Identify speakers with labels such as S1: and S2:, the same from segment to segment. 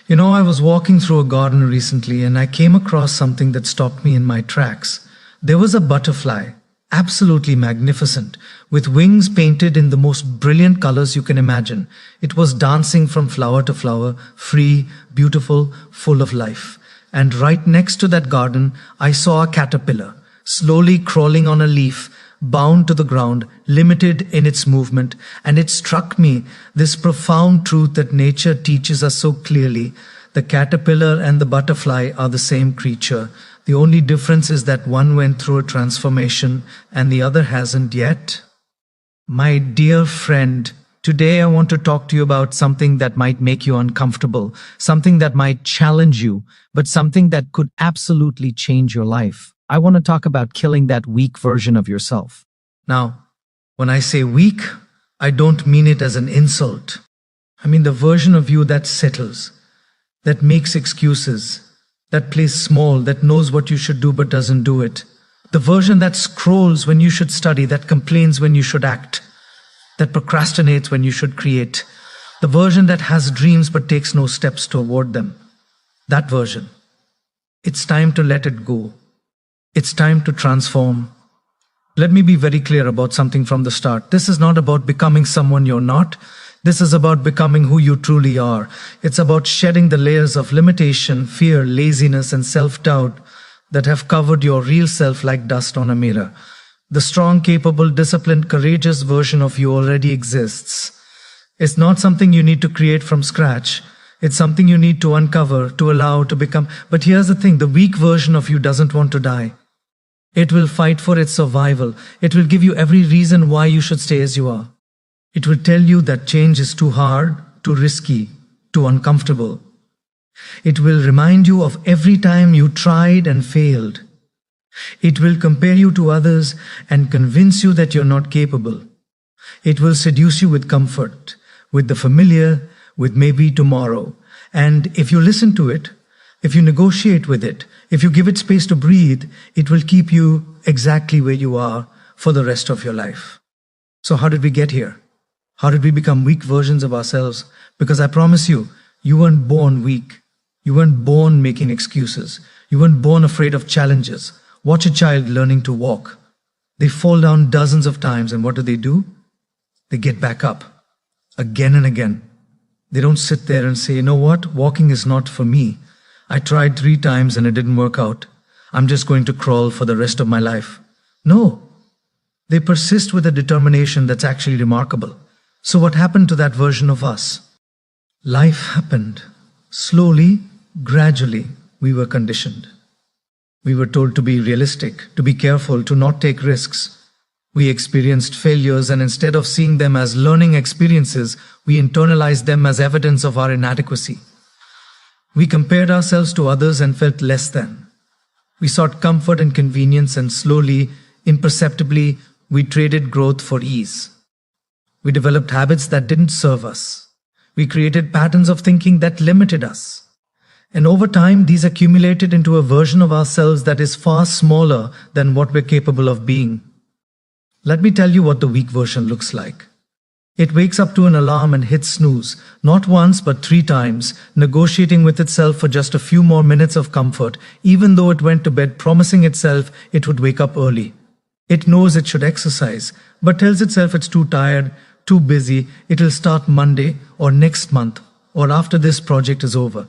S1: I was walking through a garden recently and I came across something that stopped me in my tracks. There was a butterfly, absolutely magnificent, with wings painted in the most brilliant colors you can imagine. It was dancing from flower to flower, free, beautiful, full of life. And right next to that garden, I saw a caterpillar, slowly crawling on a leaf, bound to the ground, limited in its movement, and it struck me this profound truth that nature teaches us so clearly. The caterpillar and the butterfly are the same creature. The only difference is that one went through a transformation and the other hasn't yet. My dear friend, today I want to talk to you about something that might make you uncomfortable, something that might challenge you, but something that could absolutely change your life. I want to talk about killing that weak version of yourself. Now, when I say weak, I don't mean it as an insult. I mean the version of you that settles, that makes excuses, that plays small, that knows what you should do but doesn't do it. The version that scrolls when you should study, that complains when you should act, that procrastinates when you should create. The version that has dreams but takes no steps toward them. That version. It's time to let it go. It's time to transform. Let me be very clear about something from the start. This is not about becoming someone you're not. This is about becoming who you truly are. It's about shedding the layers of limitation, fear, laziness, and self-doubt that have covered your real self like dust on a mirror. The strong, capable, disciplined, courageous version of you already exists. It's not something you need to create from scratch. It's something you need to uncover, to allow, to become. But here's the thing, the weak version of you doesn't want to die. It will fight for its survival. It will give you every reason why you should stay as you are. It will tell you that change is too hard, too risky, too uncomfortable. It will remind you of every time you tried and failed. It will compare you to others and convince you that you're not capable. It will seduce you with comfort, with the familiar, with maybe tomorrow. And if you listen to it, if you negotiate with it, if you give it space to breathe, it will keep you exactly where you are for the rest of your life. So how did we get here? How did we become weak versions of ourselves? Because I promise you, you weren't born weak. You weren't born making excuses. You weren't born afraid of challenges. Watch a child learning to walk. They fall down dozens of times, and what do? They get back up again and again. They don't sit there and say, you know what, walking is not for me. I tried 3 times and it didn't work out. I'm just going to crawl for the rest of my life. No, they persist with a determination that's actually remarkable. So what happened to that version of us? Life happened. Slowly, gradually, we were conditioned. We were told to be realistic, to be careful, to not take risks. We experienced failures, and instead of seeing them as learning experiences, we internalized them as evidence of our inadequacy. We compared ourselves to others and felt less than. We sought comfort and convenience, and slowly, imperceptibly, we traded growth for ease. We developed habits that didn't serve us. We created patterns of thinking that limited us. And over time, these accumulated into a version of ourselves that is far smaller than what we're capable of being. Let me tell you what the weak version looks like. It wakes up to an alarm and hits snooze, not once but 3 times, negotiating with itself for just a few more minutes of comfort, even though it went to bed promising itself it would wake up early. It knows it should exercise, but tells itself it's too tired, too busy, it'll start Monday or next month or after this project is over.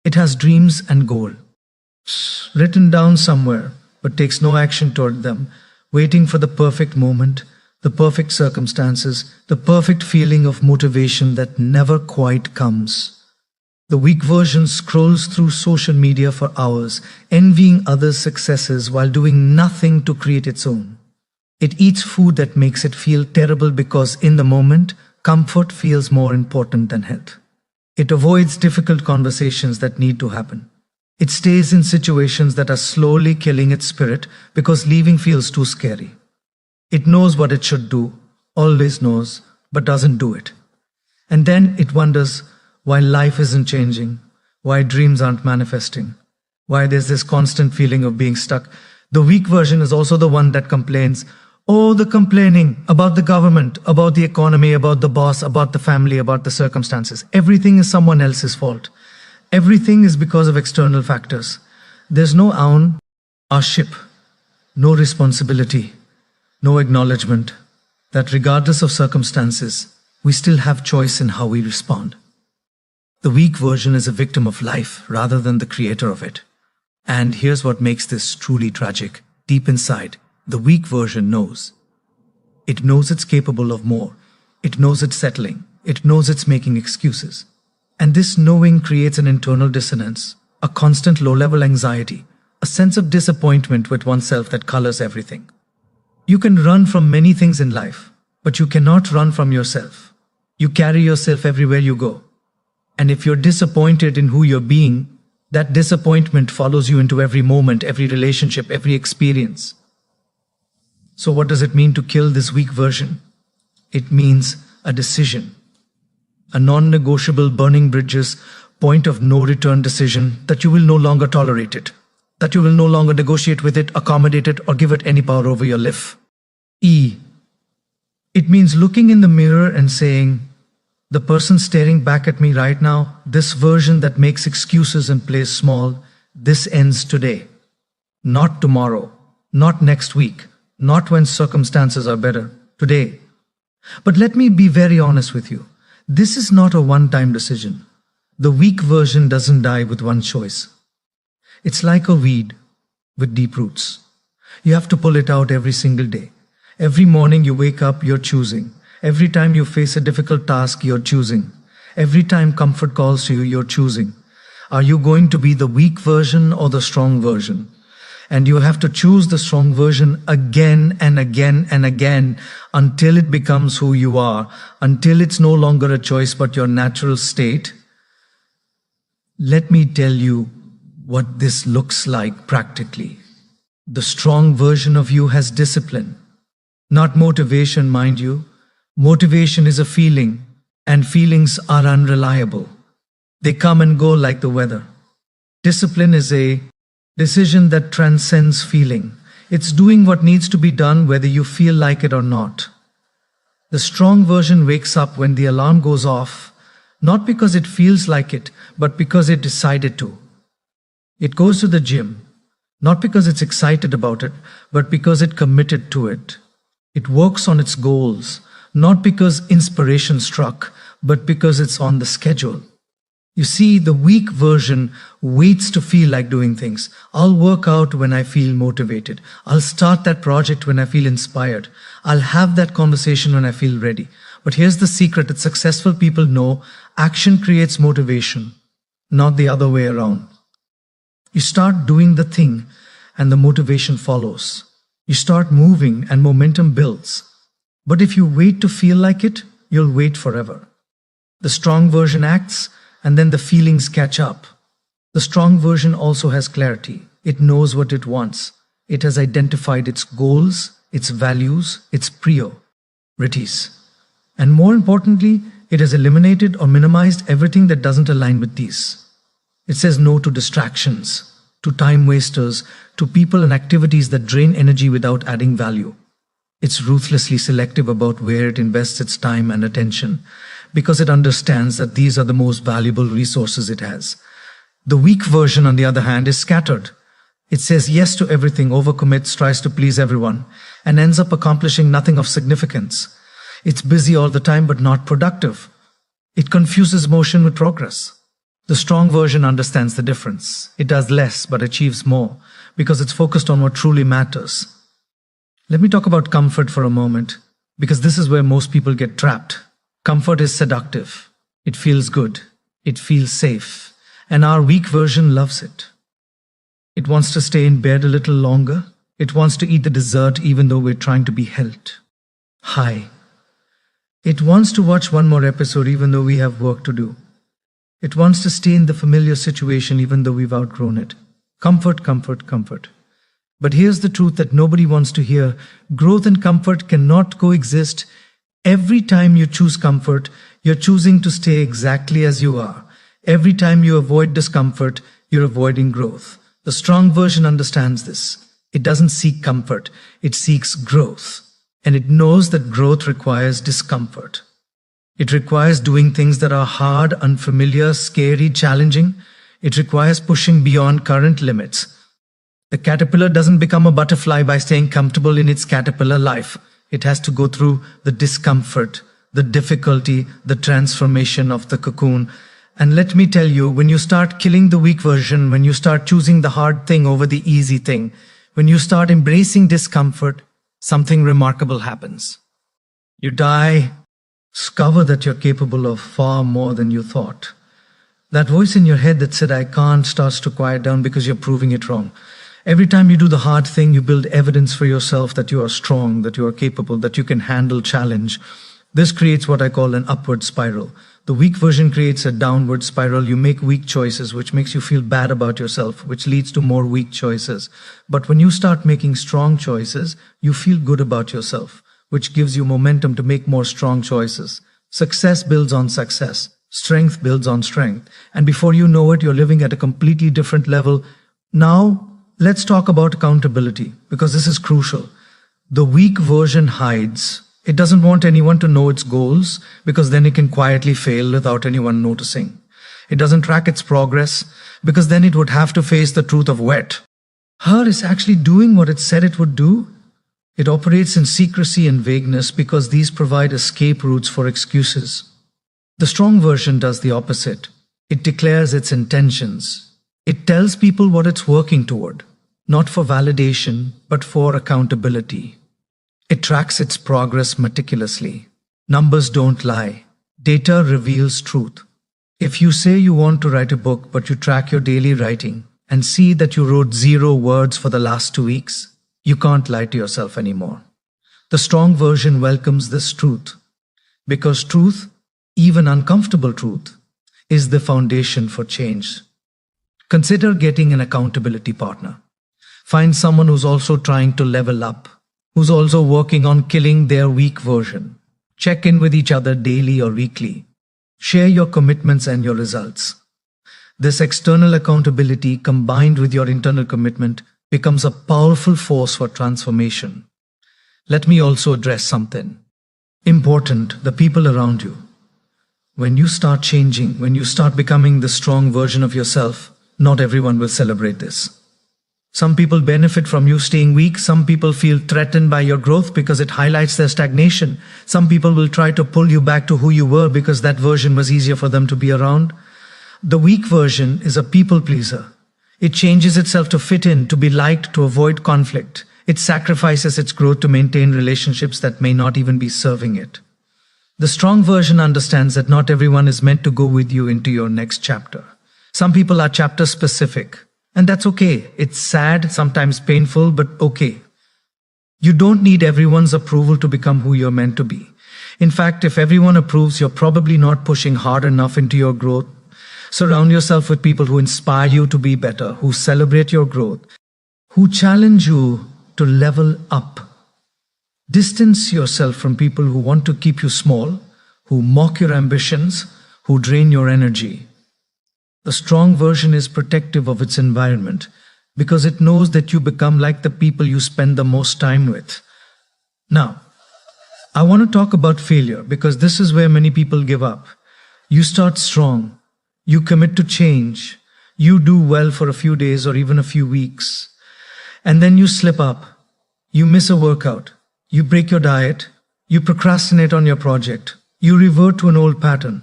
S1: It has dreams and goals, written down somewhere, but takes no action toward them, waiting for the perfect moment, the perfect circumstances, the perfect feeling of motivation that never quite comes. The weak version scrolls through social media for hours, envying others' successes while doing nothing to create its own. It eats food that makes it feel terrible because in the moment, comfort feels more important than health. It avoids difficult conversations that need to happen. It stays in situations that are slowly killing its spirit because leaving feels too scary. It knows what it should do, always knows, but doesn't do it. And then it wonders why life isn't changing, why dreams aren't manifesting, why there's this constant feeling of being stuck. The weak version is also the one that complains, oh, the complaining about the government, about the economy, about the boss, about the family, about the circumstances. Everything is someone else's fault. Everything is because of external factors. There's no ownership, no responsibility, no acknowledgement that regardless of circumstances, we still have choice in how we respond. The weak version is a victim of life rather than the creator of it. And here's what makes this truly tragic. Deep inside, the weak version knows. It knows it's capable of more. It knows it's settling. It knows it's making excuses. And this knowing creates an internal dissonance, a constant low-level anxiety, a sense of disappointment with oneself that colors everything. You can run from many things in life, but you cannot run from yourself. You carry yourself everywhere you go. And if you're disappointed in who you're being, that disappointment follows you into every moment, every relationship, every experience. So what does it mean to kill this weak version? It means a decision, a non-negotiable burning bridges, point of no return decision that you will no longer tolerate it, that you will no longer negotiate with it, accommodate it, or give it any power over your life. E. It means looking in the mirror and saying, the person staring back at me right now, this version that makes excuses and plays small, this ends today. Not tomorrow, not next week, not when circumstances are better, today. But let me be very honest with you. This is not a one-time decision. The weak version doesn't die with one choice. It's like a weed with deep roots. You have to pull it out every single day. Every morning you wake up, you're choosing. Every time you face a difficult task, you're choosing. Every time comfort calls to you, you're choosing. Are you going to be the weak version or the strong version? And you have to choose the strong version again and again and again until it becomes who you are, until it's no longer a choice but your natural state. Let me tell you what this looks like practically. The strong version of you has discipline, not motivation, mind you. Motivation is a feeling, and feelings are unreliable. They come and go like the weather. Discipline is a decision that transcends feeling. It's doing what needs to be done whether you feel like it or not. The strong version wakes up when the alarm goes off, not because it feels like it, but because it decided to. It goes to the gym, not because it's excited about it, but because it committed to it. It works on its goals, not because inspiration struck, but because it's on the schedule. You see, the weak version waits to feel like doing things. I'll work out when I feel motivated. I'll start that project when I feel inspired. I'll have that conversation when I feel ready. But here's the secret that successful people know: action creates motivation, not the other way around. You start doing the thing and the motivation follows. You start moving and momentum builds. But if you wait to feel like it, you'll wait forever. The strong version acts, and then the feelings catch up. The strong version also has clarity. It knows what it wants. It has identified its goals, its values, its priorities. And more importantly, it has eliminated or minimized everything that doesn't align with these. It says no to distractions, to time wasters, to people and activities that drain energy without adding value. It's ruthlessly selective about where it invests its time and attention, because it understands that these are the most valuable resources it has. The weak version, on the other hand, is scattered. It says yes to everything, overcommits, tries to please everyone, and ends up accomplishing nothing of significance. It's busy all the time but not productive. It confuses motion with progress. The strong version understands the difference. It does less but achieves more because it's focused on what truly matters. Let me talk about comfort for a moment, because this is where most people get trapped. Comfort is seductive. It feels good. It feels safe. And our weak version loves it. It wants to stay in bed a little longer. It wants to eat the dessert even though we're trying to be held high. It wants to watch one more episode even though we have work to do. It wants to stay in the familiar situation even though we've outgrown it. Comfort, comfort, comfort. But here's the truth that nobody wants to hear. Growth and comfort cannot coexist. Every time you choose comfort, you're choosing to stay exactly as you are. Every time you avoid discomfort, you're avoiding growth. The strong version understands this. It doesn't seek comfort, it seeks growth. And it knows that growth requires discomfort. It requires doing things that are hard, unfamiliar, scary, challenging. It requires pushing beyond current limits. The caterpillar doesn't become a butterfly by staying comfortable in its caterpillar life. It has to go through the discomfort, the difficulty, the transformation of the cocoon. And let me tell you, when you start killing the weak version, when you start choosing the hard thing over the easy thing, when you start embracing discomfort, something remarkable happens. You discover that you're capable of far more than you thought. That voice in your head that said, I can't, starts to quiet down because you're proving it wrong. Every time you do the hard thing, you build evidence for yourself that you are strong, that you are capable, that you can handle challenge. This creates what I call an upward spiral. The weak version creates a downward spiral. You make weak choices, which makes you feel bad about yourself, which leads to more weak choices. But when you start making strong choices, you feel good about yourself, which gives you momentum to make more strong choices. Success builds on success. Strength builds on strength. And before you know it, you're living at a completely different level. Now, let's talk about accountability, because this is crucial. The weak version hides. It doesn't want anyone to know its goals, because then it can quietly fail without anyone noticing. It doesn't track its progress, because then it would have to face the truth of wet. Her is actually doing what it said it would do. It operates in secrecy and vagueness because these provide escape routes for excuses. The strong version does the opposite. It declares its intentions. It tells people what it's working toward, not for validation, but for accountability. It tracks its progress meticulously. Numbers don't lie. Data reveals truth. If you say you want to write a book, but you track your daily writing and see that you wrote 0 words for the last 2 weeks, you can't lie to yourself anymore. The strong version welcomes this truth, because truth, even uncomfortable truth, is the foundation for change. Consider getting an accountability partner. Find someone who's also trying to level up, who's also working on killing their weak version. Check in with each other daily or weekly. Share your commitments and your results. This external accountability combined with your internal commitment becomes a powerful force for transformation. Let me also address something important: the people around you. When you start changing, when you start becoming the strong version of yourself, not everyone will celebrate this. Some people benefit from you staying weak. Some people feel threatened by your growth because it highlights their stagnation. Some people will try to pull you back to who you were because that version was easier for them to be around. The weak version is a people pleaser. It changes itself to fit in, to be liked, to avoid conflict. It sacrifices its growth to maintain relationships that may not even be serving it. The strong version understands that not everyone is meant to go with you into your next chapter. Some people are chapter specific, and that's okay. It's sad, sometimes painful, but okay. You don't need everyone's approval to become who you're meant to be. In fact, if everyone approves, you're probably not pushing hard enough into your growth. Surround yourself with people who inspire you to be better, who celebrate your growth, who challenge you to level up. Distance yourself from people who want to keep you small, who mock your ambitions, who drain your energy. The strong version is protective of its environment because it knows that you become like the people you spend the most time with. Now, I want to talk about failure because this is where many people give up. You start strong, you commit to change, you do well for a few days or even a few weeks, and then you slip up, you miss a workout, you break your diet, you procrastinate on your project, you revert to an old pattern,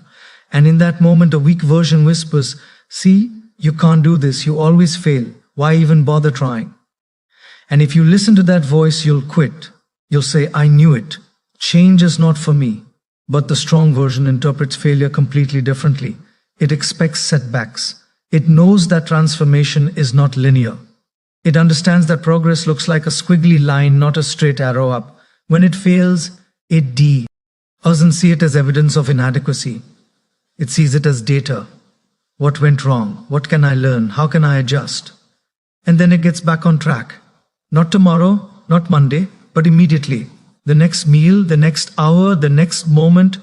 S1: and in that moment a weak version whispers, "See, you can't do this, you always fail, why even bother trying?" And if you listen to that voice, you'll quit. You'll say, "I knew it. Change is not for me." But the strong version interprets failure completely differently. It expects setbacks. It knows that transformation is not linear. It understands that progress looks like a squiggly line, not a straight arrow up. When it fails, it doesn't see it as evidence of inadequacy. It sees it as data. What went wrong? What can I learn? How can I adjust? And then it gets back on track. Not tomorrow, not Monday, but immediately. The next meal, the next hour, the next moment.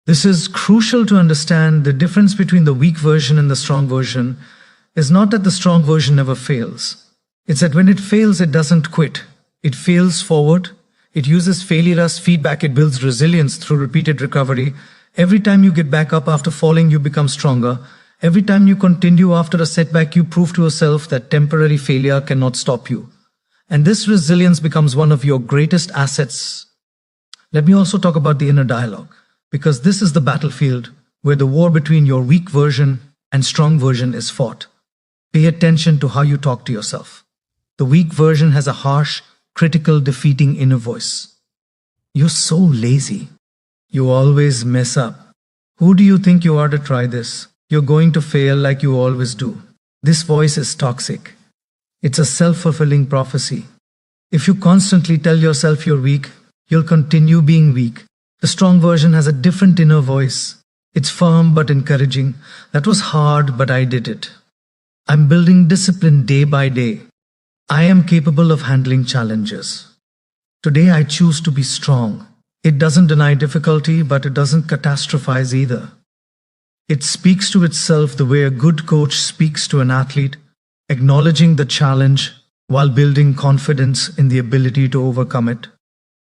S1: This is crucial to understand. The difference between the weak version and the strong version is not that the strong version never fails. It's that when it fails, it doesn't quit. It fails forward. It uses failure as feedback. It builds resilience through repeated recovery. Every time you get back up after falling, you become stronger. Every time you continue after a setback, you prove to yourself that temporary failure cannot stop you. And this resilience becomes one of your greatest assets. Let me also talk about the inner dialogue, because this is the battlefield where the war between your weak version and strong version is fought. Pay attention to how you talk to yourself. The weak version has a harsh, critical, defeating inner voice. You're so lazy. You always mess up. Who do you think you are to try this? You're going to fail like you always do. This voice is toxic. It's a self-fulfilling prophecy. If you constantly tell yourself you're weak, you'll continue being weak. The strong version has a different inner voice. It's firm but encouraging. That was hard, but I did it. I'm building discipline day by day. I am capable of handling challenges. Today I choose to be strong. It doesn't deny difficulty, but it doesn't catastrophize either. It speaks to itself the way a good coach speaks to an athlete, acknowledging the challenge while building confidence in the ability to overcome it.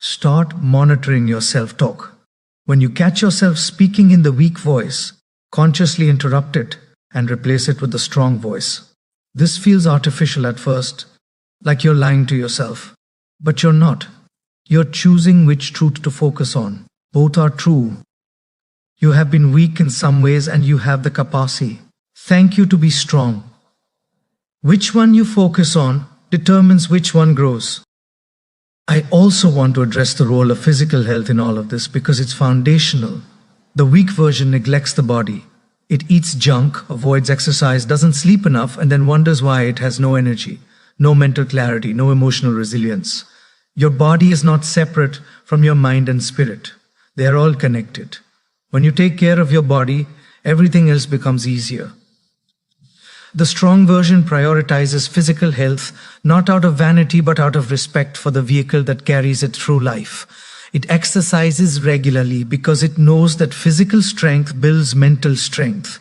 S1: Start monitoring your self-talk. When you catch yourself speaking in the weak voice, consciously interrupt it and replace it with the strong voice. This feels artificial at first, like you're lying to yourself. But you're not. You're choosing which truth to focus on. Both are true. You have been weak in some ways and you have the capacity. Thank you to be strong. Which one you focus on determines which one grows. I also want to address the role of physical health in all of this because it's foundational. The weak version neglects the body. It eats junk, avoids exercise, doesn't sleep enough, and then wonders why it has no energy, no mental clarity, no emotional resilience. Your body is not separate from your mind and spirit. They are all connected. When you take care of your body, everything else becomes easier. The strong version prioritizes physical health, not out of vanity but out of respect for the vehicle that carries it through life. It exercises regularly because it knows that physical strength builds mental strength.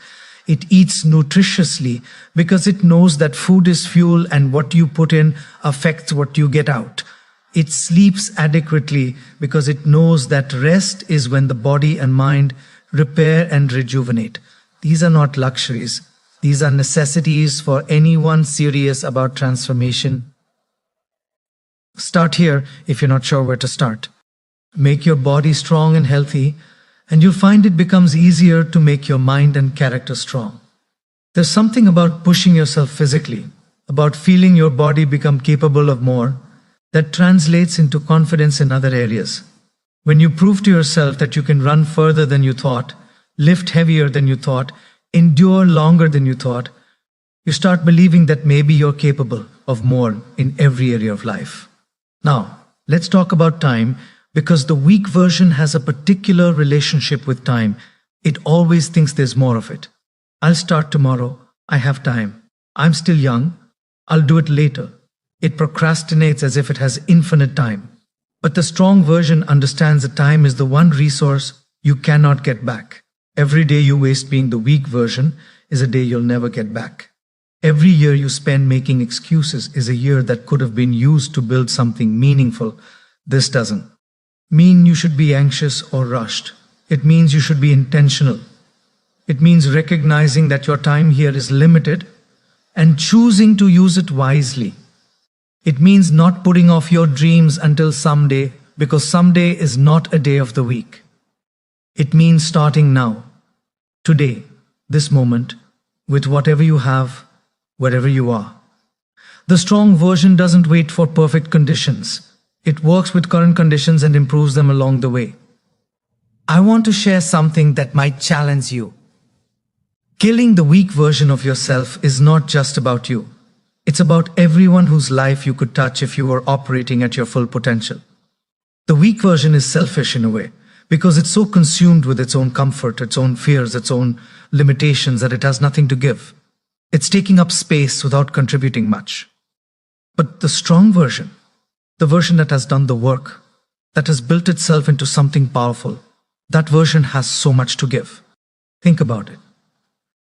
S1: It eats nutritiously because it knows that food is fuel and what you put in affects what you get out. It sleeps adequately because it knows that rest is when the body and mind repair and rejuvenate. These are not luxuries. These are necessities for anyone serious about transformation. Start here if you're not sure where to start. Make your body strong and healthy, and you'll find it becomes easier to make your mind and character strong. There's something about pushing yourself physically, about feeling your body become capable of more, that translates into confidence in other areas. When you prove to yourself that you can run further than you thought, lift heavier than you thought, endure longer than you thought, you start believing that maybe you're capable of more in every area of life. Now, let's talk about time, because the weak version has a particular relationship with time. It always thinks there's more of it. I'll start tomorrow. I have time. I'm still young. I'll do it later. It procrastinates as if it has infinite time. But the strong version understands that time is the one resource you cannot get back. Every day you waste being the weak version is a day you'll never get back. Every year you spend making excuses is a year that could have been used to build something meaningful. This doesn't mean you should be anxious or rushed. It means you should be intentional. It means recognizing that your time here is limited and choosing to use it wisely. It means not putting off your dreams until someday, because someday is not a day of the week. It means starting now, today, this moment, with whatever you have, wherever you are. The strong version doesn't wait for perfect conditions. It works with current conditions and improves them along the way. I want to share something that might challenge you. Killing the weak version of yourself is not just about you. It's about everyone whose life you could touch if you were operating at your full potential. The weak version is selfish in a way, because it's so consumed with its own comfort, its own fears, its own limitations that it has nothing to give. It's taking up space without contributing much. But the strong version, the version that has done the work, that has built itself into something powerful, that version has so much to give. Think about it.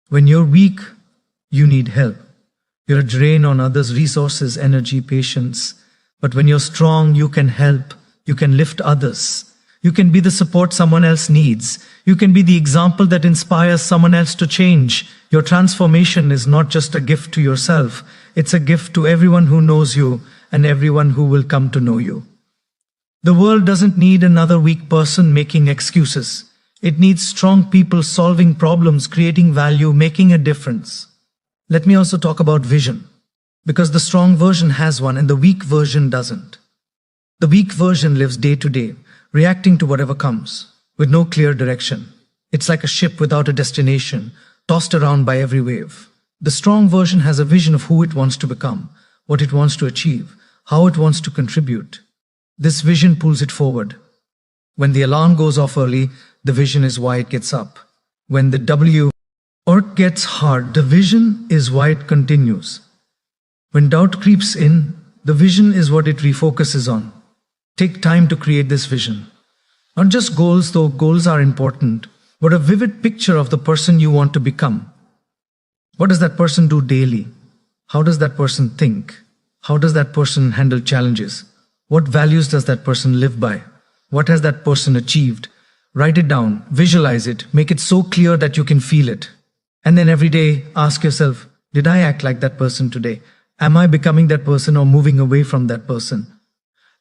S1: When you're weak, you need help. You're a drain on others' resources, energy, patience. But when you're strong, you can help. You can lift others. You can be the support someone else needs. You can be the example that inspires someone else to change. Your transformation is not just a gift to yourself, it's a gift to everyone who knows you and everyone who will come to know you. The world doesn't need another weak person making excuses. It needs strong people solving problems, creating value, making a difference. Let me also talk about vision, because the strong version has one and the weak version doesn't. The weak version lives day to day, reacting to whatever comes, with no clear direction. It's like a ship without a destination, tossed around by every wave. The strong version has a vision of who it wants to become, what it wants to achieve, how it wants to contribute. This vision pulls it forward. When the alarm goes off early, the vision is why it gets up. When the work gets hard, the vision is why it continues. When doubt creeps in, the vision is what it refocuses on. Take time to create this vision. Not just goals, though goals are important, but a vivid picture of the person you want to become. What does that person do daily? How does that person think? How does that person handle challenges? What values does that person live by? What has that person achieved? Write it down, visualize it, make it so clear that you can feel it. And then every day ask yourself, did I act like that person today? Am I becoming that person or moving away from that person?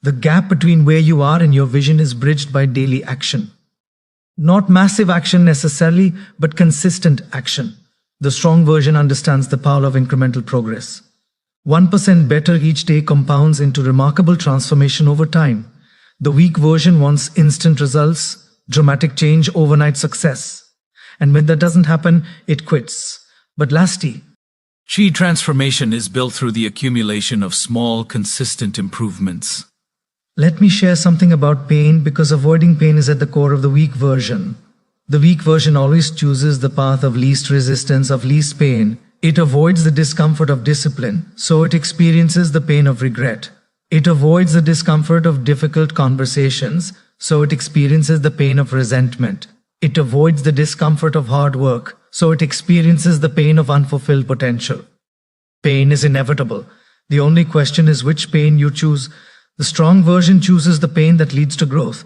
S1: The gap between where you are and your vision is bridged by daily action. Not massive action necessarily, but consistent action. The strong version understands the power of incremental progress. 1% better each day compounds into remarkable transformation over time. The weak version wants instant results, dramatic change, overnight success. And when that doesn't happen, it quits. But lastly,
S2: True transformation is built through the accumulation of small, consistent improvements.
S1: let me share something about pain, because avoiding pain is at the core of the weak version. The weak version always chooses the path of least resistance, of least pain. It avoids the discomfort of discipline, so it experiences the pain of regret. It avoids the discomfort of difficult conversations, so it experiences the pain of resentment. It avoids the discomfort of hard work, so it experiences the pain of unfulfilled potential. Pain is inevitable. The only question is which pain you choose. The strong version chooses the pain that leads to growth.